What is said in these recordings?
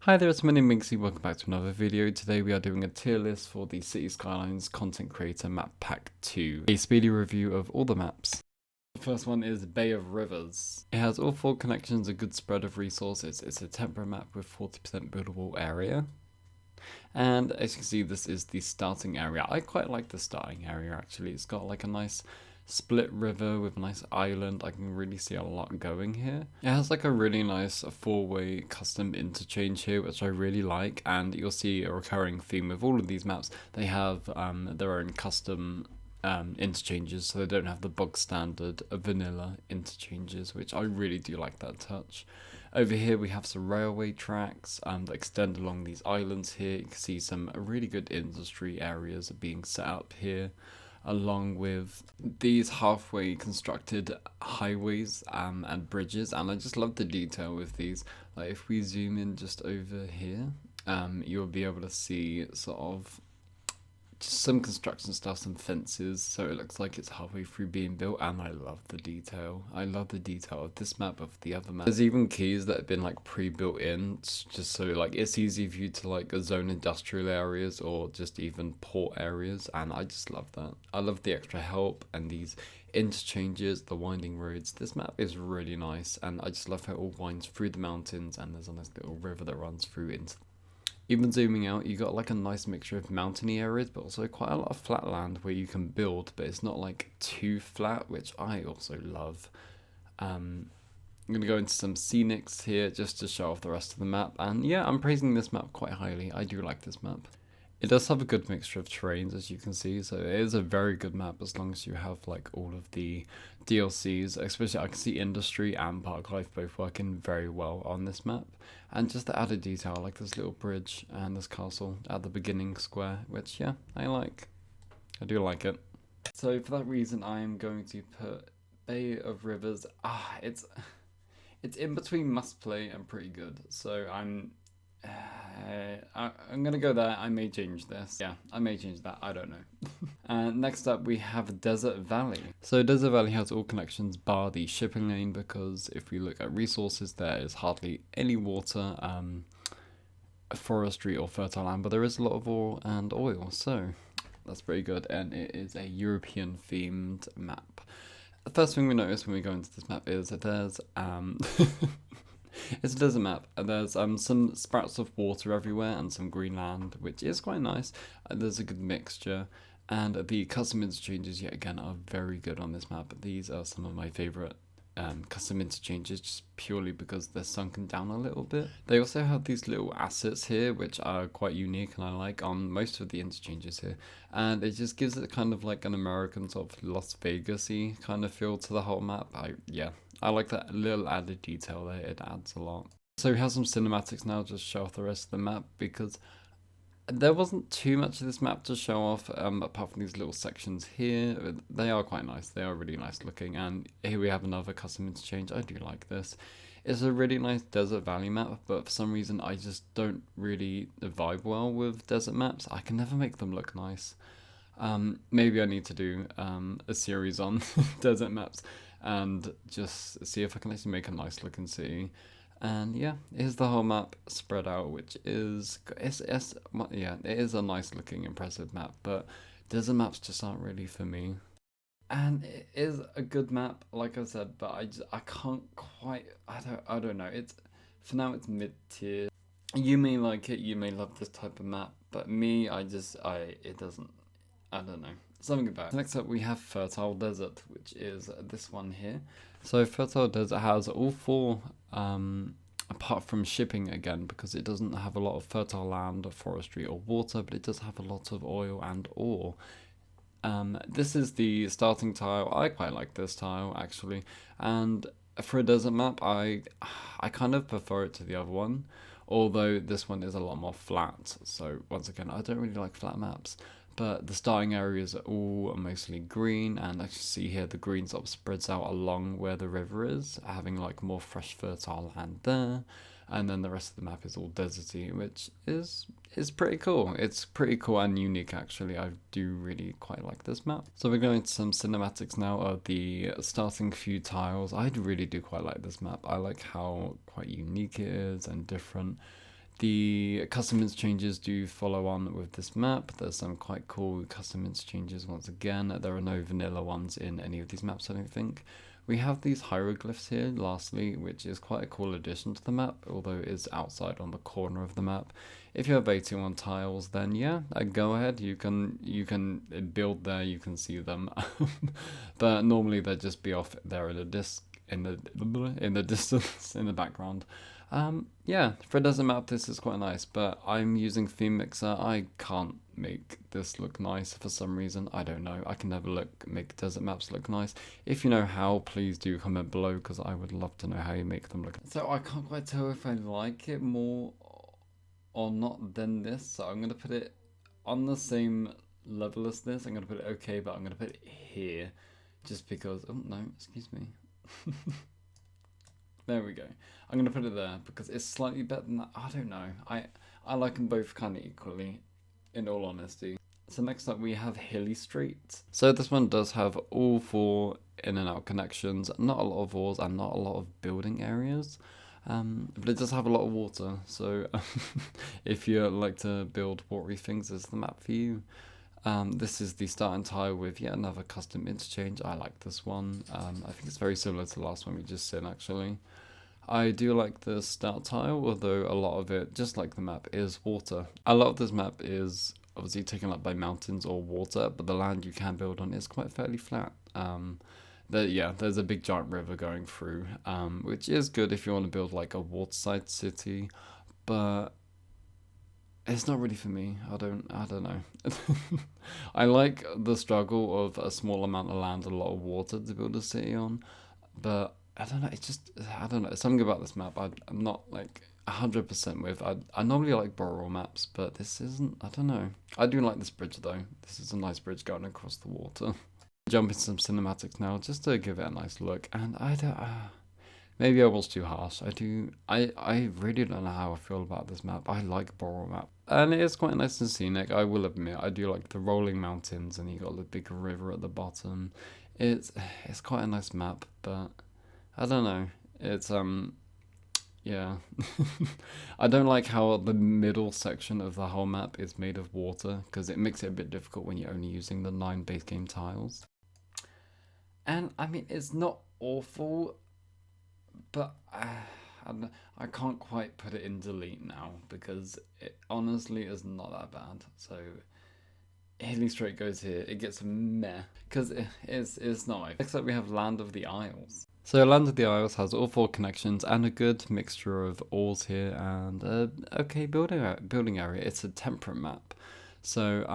Hi there, it's manicminxi. Welcome back to another video. Today we are doing a tier list for the Cities Skylines Content Creator Map Pack 2. A speedy review of all the maps. The first one is Bay of Rivers. It has all 4 connections, a good spread of resources. It's a temporary map with 40% buildable area. And as you can see, this is the starting area. I quite like the starting area actually. It's got like a nice split river with a nice island. I can really see a lot going here. It has like a really nice 4-way custom interchange here, which I really like, and you'll see a recurring theme with all of these maps. They have their own custom interchanges, so they don't have the bog standard vanilla interchanges, which I really do like that touch. Over here we have some railway tracks that extend along these islands here. You can see some really good industry areas being set up here, along with these halfway constructed highways and bridges, and I just love the detail with these. Like if we zoom in just over here, you'll be able to see sort of just some construction stuff, some fences, so it looks like it's halfway through being built, and I love the detail. I love the detail of this map, of the other map. There's even keys that have been like pre-built in, just so like it's easy for you to like zone industrial areas or just even port areas, and I just love that. I love the extra help and these interchanges, the winding roads. This map is really nice, and I just love how it all winds through the mountains, and there's a nice little river that runs through into. Even zooming out, you got like a nice mixture of mountainy areas, but also quite a lot of flat land where you can build, but it's not like too flat, which I also love. I'm going to go into some scenics here just to show off the rest of the map, and yeah, I'm praising this map quite highly. I do like this map. It does have a good mixture of terrains, as you can see, so it is a very good map as long as you have like all of the DLCs, especially I can see industry and park life both working very well on this map. And just the added detail, like this little bridge and this castle at the beginning square, which yeah, I like. I do like it. So for that reason, I am going to put Bay of Rivers. It's in between must play and pretty good, so I'm gonna go there. I may change this. Yeah, I may change that. I don't know. Next up, we have Desert Valley. So Desert Valley has all connections bar the shipping lane, because if we look at resources, there is hardly any water, forestry or fertile land, but there is a lot of ore and oil. So that's pretty good, and it is a European themed map. The first thing we notice when we go into this map is that there's it's a desert map, and there's some sprouts of water everywhere and some green land, which is quite nice. There's a good mixture, and the custom interchanges yet again are very good on this map. These are some of my favourite custom interchanges, just purely because they're sunken down a little bit. They also have these little assets here which are quite unique, and I like on most of the interchanges here, and it just gives it kind of like an American sort of Las Vegas-y kind of feel to the whole map. I like that little added detail there. It adds a lot. So we have some cinematics now, just show off the rest of the map, because there wasn't too much of this map to show off, apart from these little sections here. They are quite nice. They are really nice looking. And here we have another custom interchange. I do like this. It's a really nice desert valley map, but for some reason I just don't really vibe well with desert maps. I can never make them look nice. Maybe I need to do a series on desert maps and just see if I can actually make a nice looking city. And yeah, here's the whole map spread out, which is yeah, it is a nice looking, impressive map, but desert maps just aren't really for me. And it is a good map, like I said, but I can't quite, I don't know. It's for now it's mid tier. You may like it, you may love this type of map, but me, it doesn't. I don't know. Something about it. Next up, we have Fertile Desert, which is this one here. So Fertile Desert has all 4, apart from shipping again, because it doesn't have a lot of fertile land or forestry or water, but it does have a lot of oil and ore. This is the starting tile. I quite like this tile actually, and for a desert map, I kind of prefer it to the other one, although this one is a lot more flat. So once again, I don't really like flat maps. But the starting areas are all mostly green, and as you see here, the green sort of spreads out along where the river is, having like more fresh fertile land there. And then the rest of the map is all deserty, which is pretty cool. It's pretty cool and unique actually. I do really quite like this map. So we're going to some cinematics now of the starting few tiles. I really do quite like this map. I like how quite unique it is and different. The custom interchanges do follow on with this map. There's some quite cool custom interchanges once again. There are no vanilla ones in any of these maps, I don't think. We have these hieroglyphs here, lastly, which is quite a cool addition to the map, although it is outside on the corner of the map. If you have 81 tiles, then yeah, go ahead. You can build there, you can see them, but normally they'd just be off there in the distance in the background. Yeah, for a desert map, this is quite nice, but I'm using Theme Mixer. I can't make this look nice for some reason. I don't know. I can never make desert maps look nice. If you know how, please do comment below, because I would love to know how you make them look. So I can't quite tell if I like it more or not than this. So I'm going to put it on the same level as this. I'm going to put it okay, but I'm going to put it here just because... Oh, no, excuse me. There we go. I'm going to put it there because it's slightly better than that. I don't know. I like them both kind of equally, in all honesty. So next up we have Hilly Street. So this one does have all 4 in and out connections, not a lot of walls and not a lot of building areas. But it does have a lot of water. So if you like to build watery things, this is the map for you. This is the starting tile with yet another custom interchange. I like this one. I think it's very similar to the last one we just seen actually. I do like the start tile, although a lot of it, just like the map, is water. A lot of this map is obviously taken up by mountains or water, but the land you can build on is quite fairly flat. There's a big giant river going through, which is good if you want to build like a waterside city, but it's not really for me. I don't know. I like the struggle of a small amount of land, a lot of water to build a city on, but I don't know. It's just, I don't know. Something about this map I'm not like 100% with. I normally like borrow maps, but this isn't. I don't know. I do like this bridge though. This is a nice bridge going across the water. Jump into some cinematics now just to give it a nice look, and I don't. Maybe I was too harsh. I really don't know how I feel about this map. I like borrow map. And it is quite nice and scenic, I will admit. I do like the rolling mountains and you got the big river at the bottom. It's quite a nice map, but I don't know. It's yeah. I don't like how the middle section of the whole map is made of water, because it makes it a bit difficult when you're only using the 9 base game tiles. And I mean, it's not awful, but I can't quite put it in delete now because it honestly is not that bad. So Hilly Strait goes here. It gets meh because it's not. Next up we have Land of the Isles. So Land of the Isles has all 4 connections and a good mixture of ores here and okay building area. It's a temperate map, so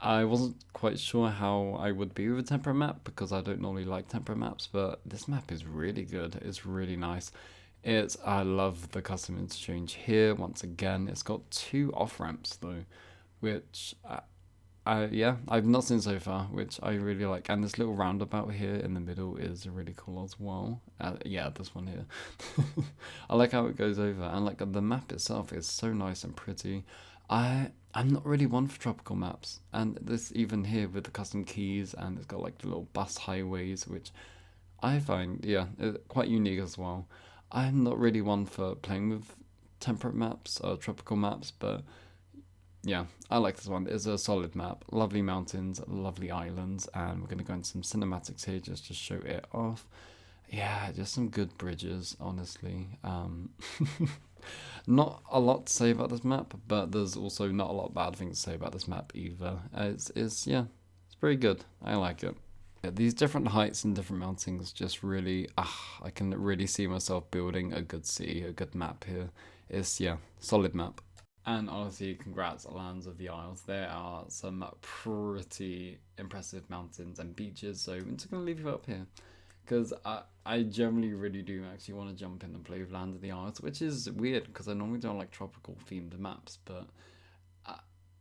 I wasn't quite sure how I would be with a temperate map because I don't normally like temperate maps, but this map is really good. It's really nice. I love the custom interchange here. Once again, it's got 2 off ramps though, which I've not seen so far, which I really like. And this little roundabout here in the middle is really cool as well. Yeah, this one here. I like how it goes over, and like the map itself is so nice and pretty. I'm not really one for tropical maps, and this even here with the custom keys, and it's got like the little bus highways, which I find quite unique as well. I'm not really one for playing with temperate maps or tropical maps, but yeah, I like this one. It's a solid map, lovely mountains, lovely islands, and we're going to go into some cinematics here just to show it off. Yeah, just some good bridges, honestly. Not a lot to say about this map, but there's also not a lot of bad things to say about this map either. It's pretty good. I like it. Yeah, these different heights and different mountains just really, I can really see myself building a good city, a good map here. It's, solid map. And honestly, congrats, Lands of the Isles. There are some pretty impressive mountains and beaches, so I'm just going to leave you up here. Because I generally really do actually want to jump in and play with Land of the Isles, which is weird because I normally don't like tropical themed maps, but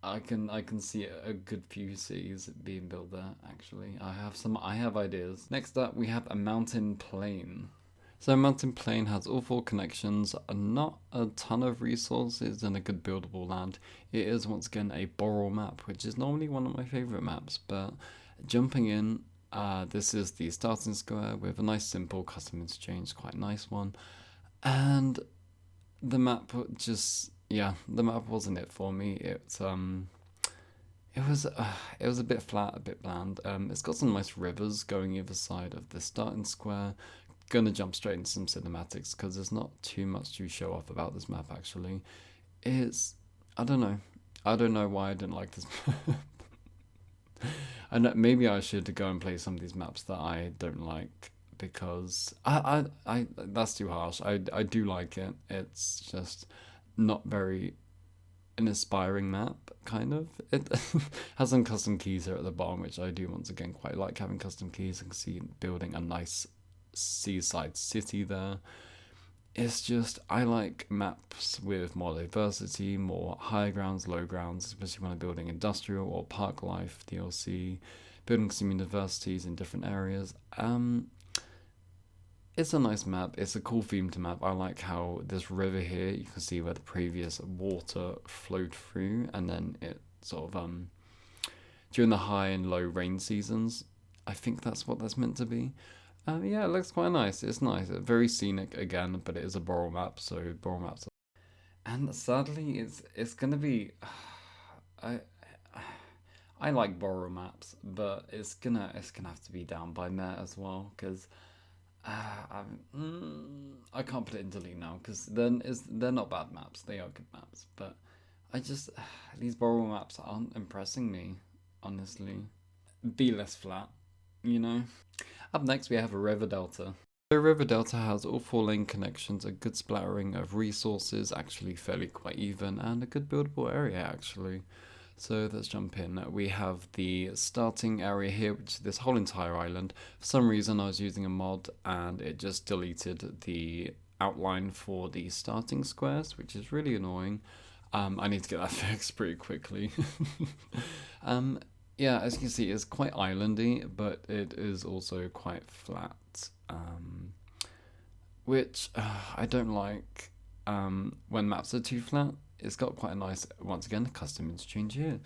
I can see a good few cities being built there. Actually, I have ideas. Next up, we have a mountain plain. So mountain plain has all 4 connections, not a ton of resources, and a good buildable land. It is once again a borrow map, which is normally one of my favorite maps, but jumping in. This is the starting square with a nice simple custom interchange, quite a nice one. And the map just, yeah, the map wasn't it for me. It was a bit flat, a bit bland. It's got some nice rivers going either side of the starting square. Gonna jump straight into some cinematics because there's not too much to show off about this map actually. It's, I don't know. I don't know why I didn't like this. I know, maybe I should go and play some of these maps that I don't like because I that's too harsh. I do like it. It's just not very an inspiring map, kind of. It has some custom keys here at the bottom, which I do once again quite like having custom keys and see building a nice seaside city there. It's just I like maps with more diversity, more high grounds, low grounds, especially when I'm building industrial or park life DLC, building some universities in different areas. It's a nice map. It's a cool themed map. I like how this river here, you can see where the previous water flowed through, and then it sort of during the high and low rain seasons. I think that's what that's meant to be. Yeah, it looks quite nice. It's nice. Very scenic again, but it is a borrow map, so borrow maps. And sadly, it's gonna be. I I like borrow maps, but it's gonna have to be down by Met as well because I can't put it in delete now because then they're not bad maps. They are good maps, but I just these borrow maps aren't impressing me. Honestly, be less flat, you know. Up next, we have a river delta. The river delta has all four lane connections, a good splattering of resources, actually fairly quite even, and a good buildable area actually. So let's jump in. We have the starting area here, which is this whole entire island. For some reason, I was using a mod and it just deleted the outline for the starting squares, which is really annoying. I need to get that fixed pretty quickly. Yeah, as you can see, it's quite islandy, but it is also quite flat, which I don't like when maps are too flat. It's got quite a nice, once again, custom interchange here.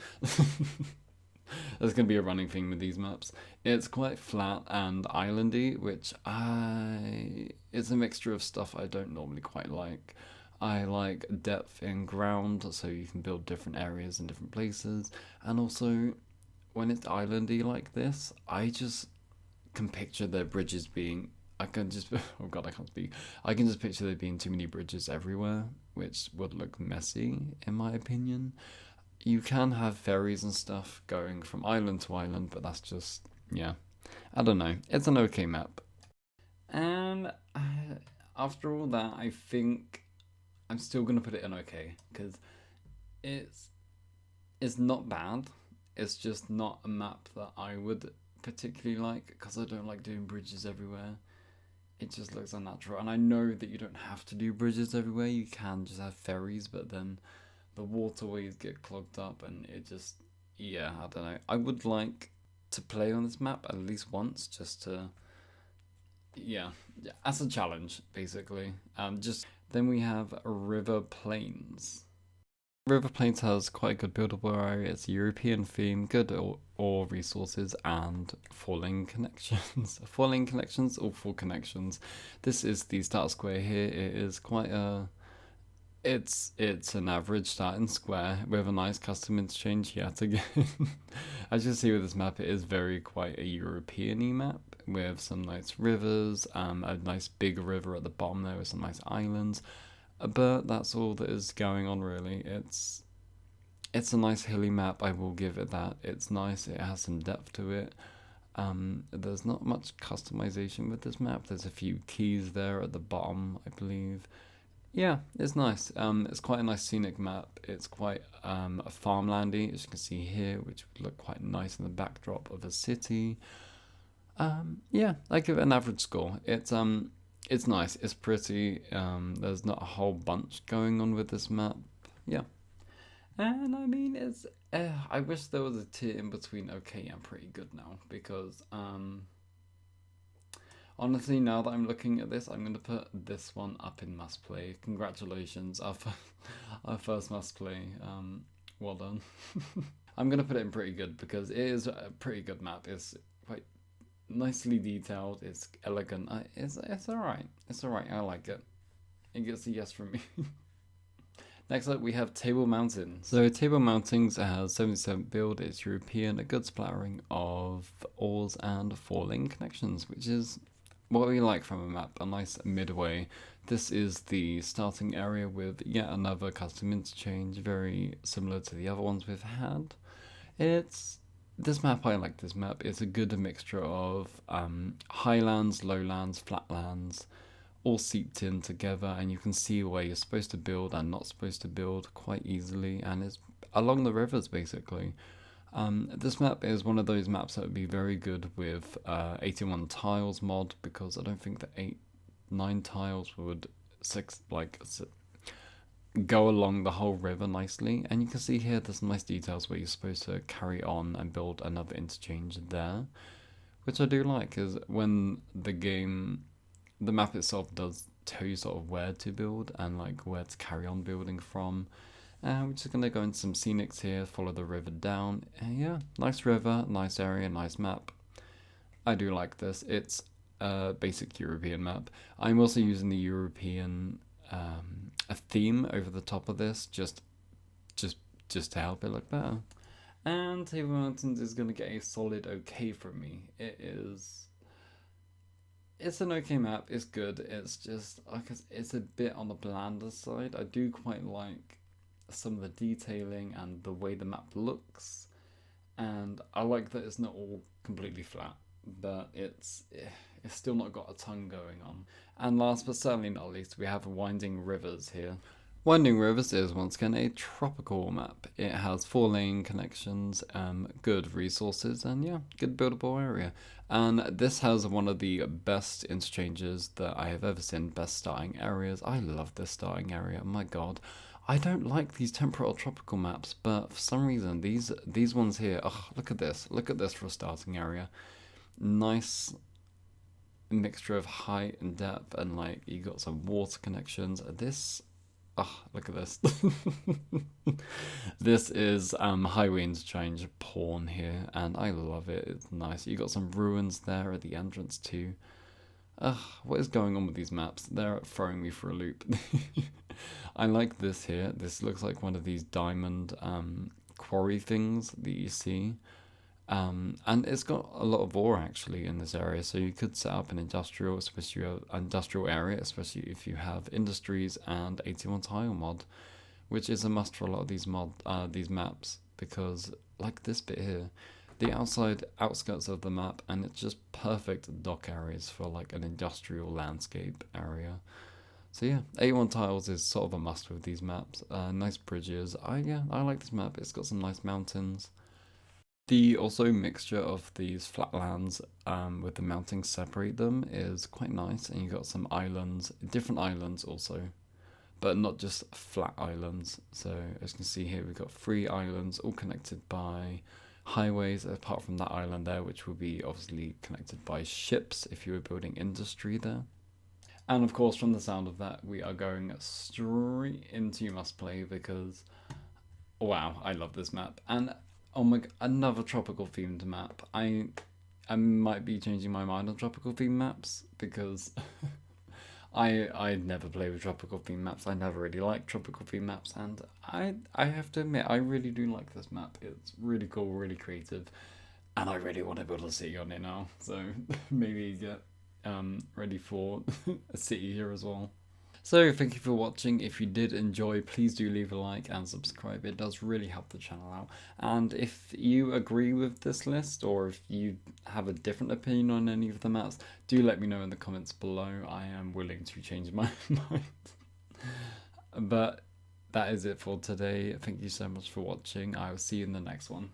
There's going to be a running theme with these maps. It's quite flat and islandy, which it's a mixture of stuff I don't normally quite like. I like depth in ground, so you can build different areas in different places, and also when it's islandy like this, I just can picture their bridges being. I can just. Oh god, I can't speak. I can just picture there being too many bridges everywhere, which would look messy, in my opinion. You can have ferries and stuff going from island to island, but that's just. Yeah. I don't know. It's an okay map. And after all that, I think I'm still going to put it in okay, because it's, it's not bad. It's just not a map that I would particularly like because I don't like doing bridges everywhere. It just looks unnatural, and I know that you don't have to do bridges everywhere. You can just have ferries, but then the waterways get clogged up, and it just, yeah, I don't know. I would like to play on this map at least once, just to, yeah, as a challenge, basically. Just then we have River Plains. River Plains has quite a good buildable area. It's a European theme, good ore resources, and falling connections. Falling connections or full connections. This is the start square here. It is quite a. It's an average starting square with a nice custom interchange yet again. As you see with this map, it is very quite a European-y map with some nice rivers, a nice big river at the bottom there with some nice islands. But that's all that is going on really. It's a nice hilly map, I will give it that. It's nice, it has some depth to it. There's not much customization with this map. There's a few keys there at the bottom, I believe. Yeah, it's nice. It's quite a nice scenic map. It's quite farmlandy, as you can see here, which would look quite nice in the backdrop of a city. Yeah, I give it an average score. It's nice. It's pretty. There's not a whole bunch going on with this map. Yeah, and I mean, it's. I wish there was a tier in between okay and pretty good now because honestly, now that I'm looking at this, I'm gonna put this one up in must play. Congratulations, our first must play. Well done. I'm gonna put it in pretty good because it is a pretty good map. It's quite nicely detailed. It's elegant. It's alright. It's alright. I like it. It gets a yes from me. Next up, we have Table Mountains. So Table Mountains has 77 build. It's European, a good splattering of ores and falling connections, which is what we like from a map, a nice midway. This is the starting area with yet another custom interchange, very similar to the other ones we've had. This map, I like this map. It's a good mixture of highlands, lowlands, flatlands, all seeped in together, and you can see where you're supposed to build and not supposed to build quite easily, and it's along the rivers basically. This map is one of those maps that would be very good with 81 tiles mod, because I don't think the 9 tiles would go along the whole river nicely. And you can see here there's some nice details where you're supposed to carry on and build another interchange there, which I do like, is when the map itself does tell you sort of where to build and like where to carry on building from. We're just going to go into some scenics here, follow the river down. Yeah, nice river, nice area, nice map. I do like this. It's a basic European map. I'm also using the European a theme over the top of this, just to help it look better. And Table Mountains is going to get a solid okay from me. It's an okay map, it's good, it's just, it's a bit on the blander side. I do quite like some of the detailing and the way the map looks, and I like that it's not all completely flat, but it's still not got a ton going on. And last but certainly not least, we have Winding Rivers here. Winding Rivers is once again a tropical map. It has 4-lane connections, good resources, and yeah, good buildable area. And this has one of the best interchanges that I have ever seen, best starting areas. I love this starting area, my god. I don't like these temperate or tropical maps, but for some reason, these ones here, oh, look at this for a starting area. Nice mixture of height and depth, and like, you got some water connections. Oh, look at this. This is highway interchange porn here, and I love it. It's nice. You got some ruins there at the entrance too. What is going on with these maps? They're throwing me for a loop. I like this here. This looks like one of these diamond quarry things that you see. And it's got a lot of ore actually in this area, so you could set up an industrial area, especially if you have industries and 81 tile mod, which is a must for a lot of these maps, because like this bit here, the outskirts of the map, and it's just perfect dock areas for like an industrial landscape area. So yeah, 81 tiles is sort of a must with these maps. Nice bridges. I like this map. It's got some nice mountains. The also mixture of these flatlands with the mountains separate them is quite nice, and you got some islands, different islands also, but not just flat islands. So as you can see here, we've got 3 islands all connected by highways, apart from that island there, which will be obviously connected by ships if you were building industry there. And of course, from the sound of that, we are going straight into Must Play, because wow, I love this map. And oh my god, another tropical themed map. I might be changing my mind on tropical themed maps, because I never play with tropical themed maps. I never really liked tropical themed maps, and I have to admit, I really do like this map. It's really cool, really creative, and I really want to build a city on it now. So maybe get ready for a city here as well. So thank you for watching. If you did enjoy, please do leave a like and subscribe. It does really help the channel out. And if you agree with this list, or if you have a different opinion on any of the maps, do let me know in the comments below. I am willing to change my mind. But that is it for today. Thank you so much for watching. I will see you in the next one.